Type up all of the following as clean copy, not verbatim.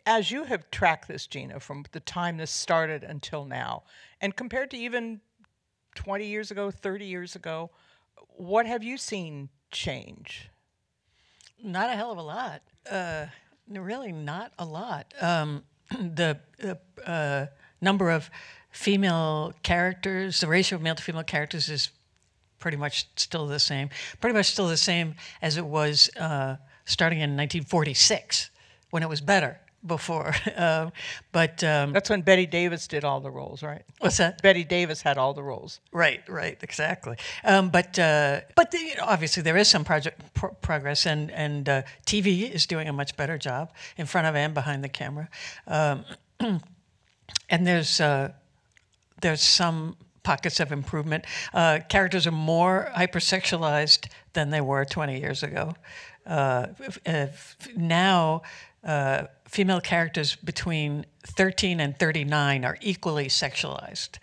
as you have tracked this, Geena, from the time this started until now, and compared to even 20 years ago, 30 years ago, what have you seen change? Not a hell of a lot. Really, not a lot. The number of female characters, the ratio of male to female characters is pretty much still the same. Pretty much still the same as it was starting in 1946, when it was better before. But That's when Betty Davis did all the roles, right? what's that? Betty Davis had all the roles. Right, exactly. But obviously there is some progress, and TV is doing a much better job in front of and behind the camera, and there's some pockets of improvement. Characters are more hypersexualized than they were 20 years ago. Now, female characters between 13 and 39 are equally sexualized,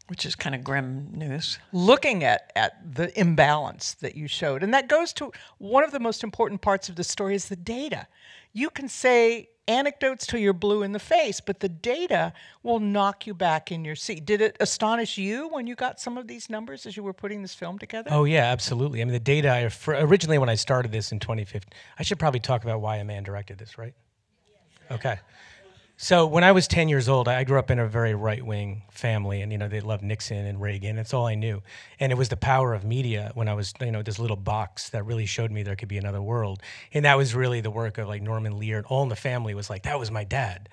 which is kind of grim news. Looking at the imbalance that you showed, and that goes to one of the most important parts of the story is the data. You can say anecdotes till you're blue in the face, but the data will knock you back in your seat. Did it astonish you when you got some of these numbers as you were putting this film together? Oh, yeah, absolutely. I mean, the data, originally when I started this in 2015, I should probably talk about why a man directed this, right? Okay. So when I was 10 years old, I grew up in a very right-wing family, and, they loved Nixon and Reagan. That's all I knew. And it was the power of media when I was, this little box that really showed me there could be another world. And that was really the work of, like, Norman Lear. All in the family was like, that was my dad.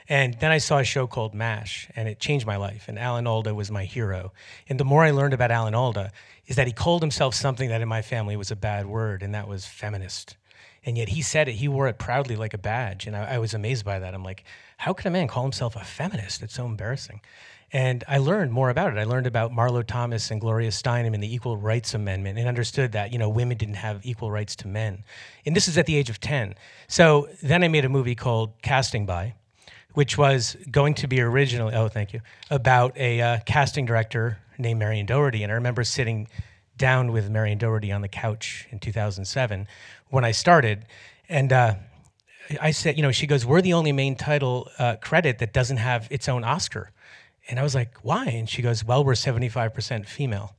And then I saw a show called MASH, and it changed my life. And Alan Alda was my hero. And the more I learned about Alan Alda is that he called himself something that in my family was a bad word, and that was feminist. And yet he said it, he wore it proudly like a badge. And I was amazed by that. I'm like, how can a man call himself a feminist? It's so embarrassing. And I learned more about it. I learned about Marlo Thomas and Gloria Steinem and the Equal Rights Amendment, and understood that, women didn't have equal rights to men. And this is at the age of 10. So then I made a movie called Casting By, which was going to be originally, about a casting director named Marion Doherty. And I remember sitting down with Marion Doherty on the couch in 2007 when I started, and I said, she goes, we're the only main title credit that doesn't have its own Oscar. And I was like, why? And she goes, well, we're 75% female.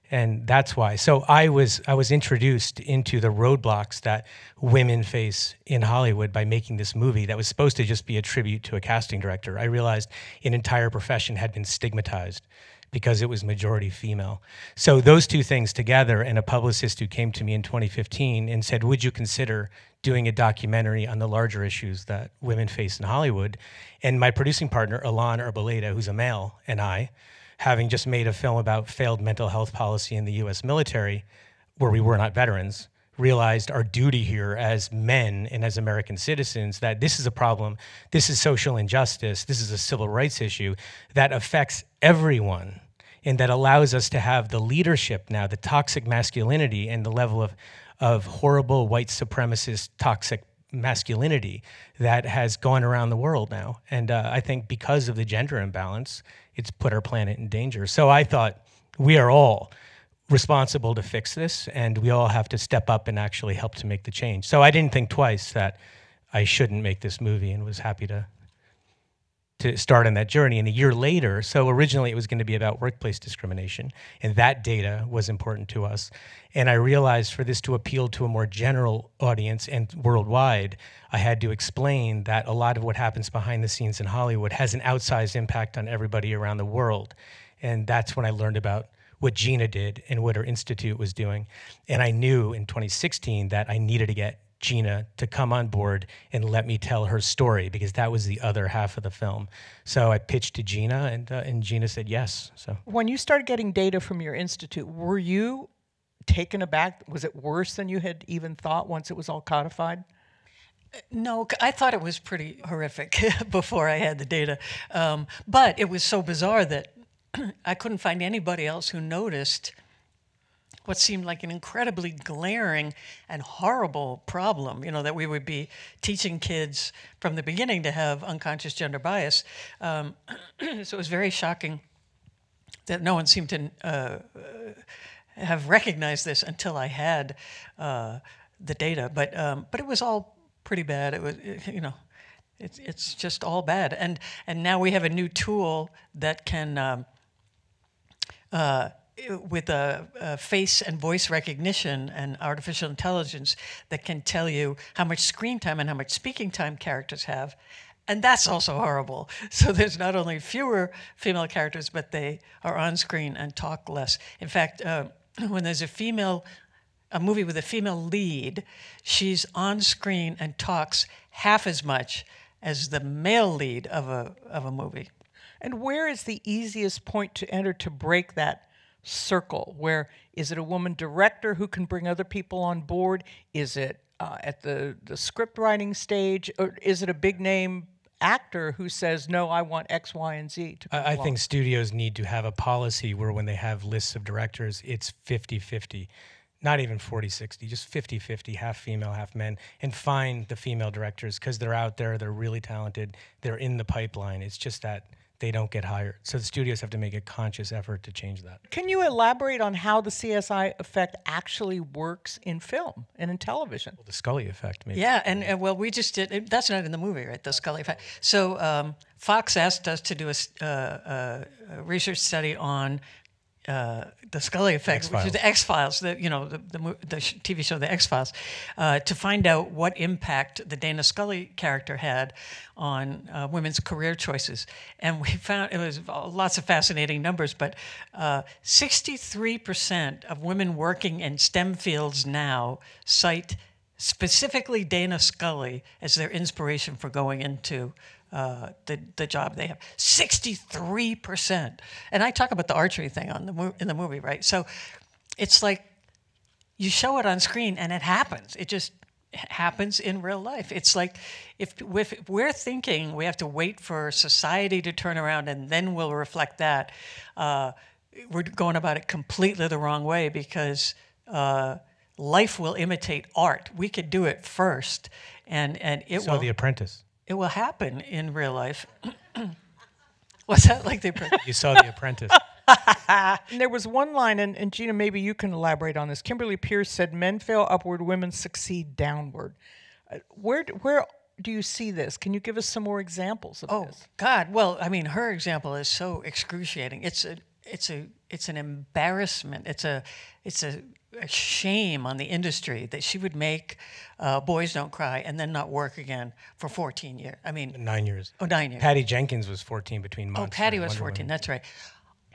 And that's why. So I was introduced into the roadblocks that women face in Hollywood by making this movie that was supposed to just be a tribute to a casting director. I realized an entire profession had been stigmatized because it was majority female. So those two things together, and a publicist who came to me in 2015 and said, would you consider doing a documentary on the larger issues that women face in Hollywood? And my producing partner, Ilan Arboleda, who's a male, and I, having just made a film about failed mental health policy in the US military, where we were not veterans, realized our duty here as men and as American citizens, that this is a problem, this is social injustice, this is a civil rights issue that affects everyone, and that allows us to have the leadership now, the toxic masculinity and the level of horrible white supremacist toxic masculinity that has gone around the world now. And I think because of the gender imbalance, it's put our planet in danger. So I thought, we are all responsible to fix this, and we all have to step up and actually help to make the change. So I didn't think twice that I shouldn't make this movie, and was happy to start on that journey. And a year later, so originally it was going to be about workplace discrimination, and that data was important to us. And I realized for this to appeal to a more general audience and worldwide, I had to explain that a lot of what happens behind the scenes in Hollywood has an outsized impact on everybody around the world. And that's when I learned about what Geena did and what her institute was doing. And I knew in 2016 that I needed to get Geena to come on board and let me tell her story, because that was the other half of the film. So I pitched to Geena, and Geena said yes. So when you started getting data from your institute, were you taken aback? Was it worse than you had even thought once it was all codified? No, I thought it was pretty horrific before I had the data. But it was so bizarre that I couldn't find anybody else who noticed what seemed like an incredibly glaring and horrible problem, that we would be teaching kids from the beginning to have unconscious gender bias. So it was very shocking that no one seemed to have recognized this until I had the data. But it was all pretty bad. It was, you know, it's just all bad. And now we have a new tool that can, with a face and voice recognition and artificial intelligence, that can tell you how much screen time and how much speaking time characters have. And that's also horrible. So there's not only fewer female characters, but they are on screen and talk less. In fact, when there's a movie with a female lead, she's on screen and talks half as much as the male lead of a movie. And where is the easiest point to enter to break that circle? Where is it a woman director who can bring other people on board? Is it at the script writing stage? Or is it a big name actor who says, no, I want X, Y, and Z to come I along? think studios need to have a policy where when they have lists of directors, it's 50-50. Not even 40-60, just 50-50, half female, half men, and find the female directors because they're out there, they're really talented, they're in the pipeline. It's just that they don't get hired. So the studios have to make a conscious effort to change that. Can you elaborate on how the CSI effect actually works in film and in television? Well, the Scully effect, maybe. Yeah, and well, we just did, that's not in the movie, right, the Scully effect. So Fox asked us to do a research study on the Scully effect, which is the X-Files, the TV show The X-Files, to find out what impact the Dana Scully character had on women's career choices. And we found, it was lots of fascinating numbers, but 63% of women working in STEM fields now cite specifically Dana Scully as their inspiration for going into the job they have. 63%. And I talk about the archery thing in the movie, right? So it's like you show it on screen and it happens. It just happens in real life. It's like if we're thinking we have to wait for society to turn around and then we'll reflect that, we're going about it completely the wrong way, because life will imitate art. We could do it first, and it will. The Apprentice. It will happen in real life. What's that like, The Apprentice? You saw The Apprentice. And there was one line, and Geena, maybe you can elaborate on this. Kimberly Pierce said, "Men fail upward, women succeed downward." Where do you see this? Can you give us some more examples of this? Oh God! Well, I mean, her example is so excruciating. It's an embarrassment. It's a shame on the industry that she would make Boys Don't Cry and then not work again for 14 years. I mean, 9 years. Oh, 9 years. Patty Jenkins was 14 between Monster. Oh, Patty was 14. That's right.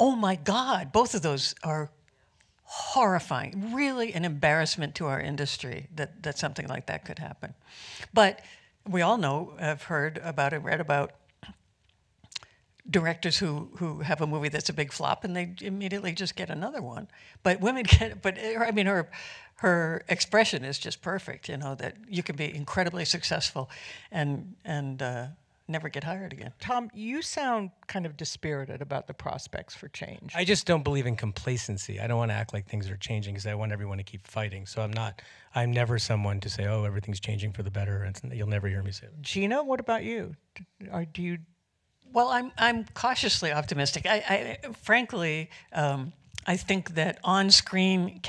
Oh my God! Both of those are horrifying. Really, an embarrassment to our industry that something like that could happen. But we all know, have heard about it, read about directors who have a movie that's a big flop and they immediately just get another one. But women get, but I mean, her expression is just perfect, you know, that you can be incredibly successful and never get hired again. Tom, you sound kind of dispirited about the prospects for change. I just don't believe in complacency. I don't want to act like things are changing because I want everyone to keep fighting. So I'm never someone to say, oh, everything's changing for the better. And you'll never hear me say it. Geena, what about you? Do you... Well, I'm cautiously optimistic. I frankly, I think that on-screen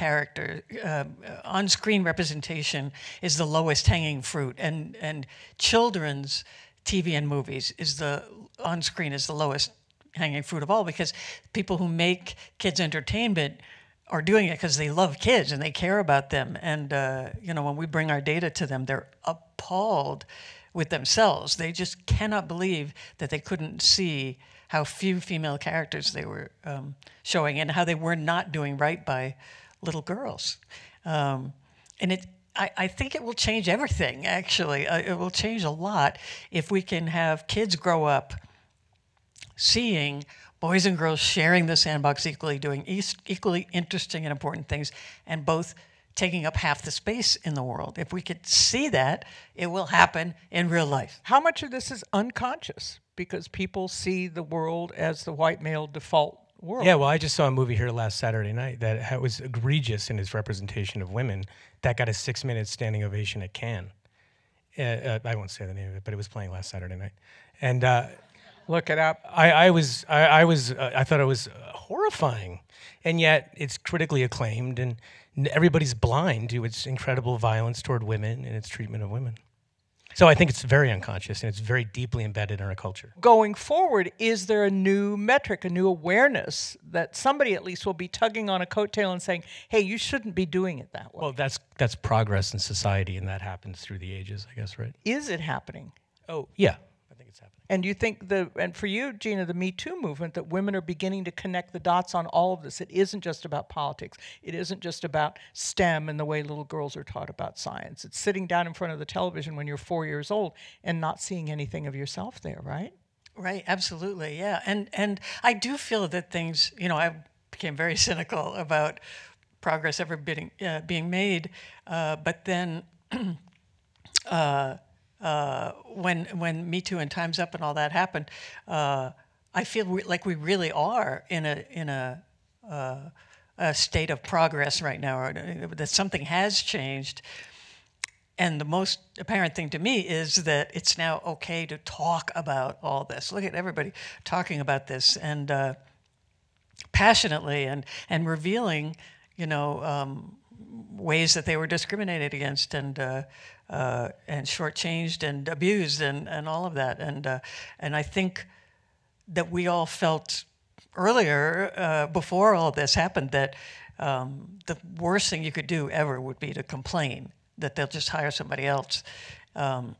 on-screen representation is the lowest hanging fruit, and children's TV and movies on-screen is the lowest hanging fruit of all, because people who make kids entertainment are doing it because they love kids and they care about them. And when we bring our data to them, they're appalled with themselves. They just cannot believe that they couldn't see how few female characters they were showing and how they were not doing right by little girls. And I think it will change everything, actually. It will change a lot if we can have kids grow up seeing boys and girls sharing the sandbox equally, doing equally interesting and important things, and both taking up half the space in the world. If we could see that, it will happen in real life. How much of this is unconscious because people see the world as the white male default world? Yeah, well, I just saw a movie here last Saturday night that was egregious in its representation of women that got a 6-minute standing ovation at Cannes. I won't say the name of it, but it was playing last Saturday night. And look it up. I thought it was horrifying, and yet it's critically acclaimed, and everybody's blind to its incredible violence toward women and its treatment of women. So I think it's very unconscious and it's very deeply embedded in our culture. Going forward, is there a new metric, a new awareness that somebody at least will be tugging on a coattail and saying, hey, you shouldn't be doing it that way? Well, that's progress in society, and that happens through the ages, I guess, right? Is it happening? Oh, yeah. I think it's happening. And you think and for you, Geena, the Me Too movement, that women are beginning to connect the dots on all of this. It isn't just about politics. It isn't just about STEM and the way little girls are taught about science. It's sitting down in front of the television when you're 4 years old and not seeing anything of yourself there, right? Right, absolutely, yeah. And I do feel that things, I became very cynical about progress ever being made, but then when Me Too and Time's Up and all that happened, I feel like we really are in a state of progress right now, or that something has changed. And the most apparent thing to me is that it's now okay to talk about all this. Look at everybody talking about this and passionately and revealing, ways that they were discriminated against and shortchanged and abused and all of that. And I think that we all felt earlier, before all this happened, that the worst thing you could do ever would be to complain, that they'll just hire somebody else. And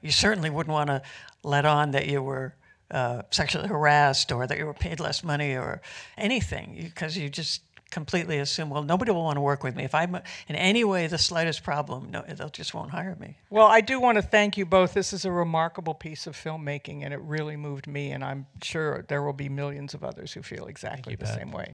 you certainly wouldn't want to let on that you were sexually harassed or that you were paid less money or anything, because you just completely assume, well, nobody will want to work with me. If I'm in any way the slightest problem, no, they'll just won't hire me. Well, I do want to thank you both. This is a remarkable piece of filmmaking, and it really moved me, and I'm sure there will be millions of others who feel exactly the same way.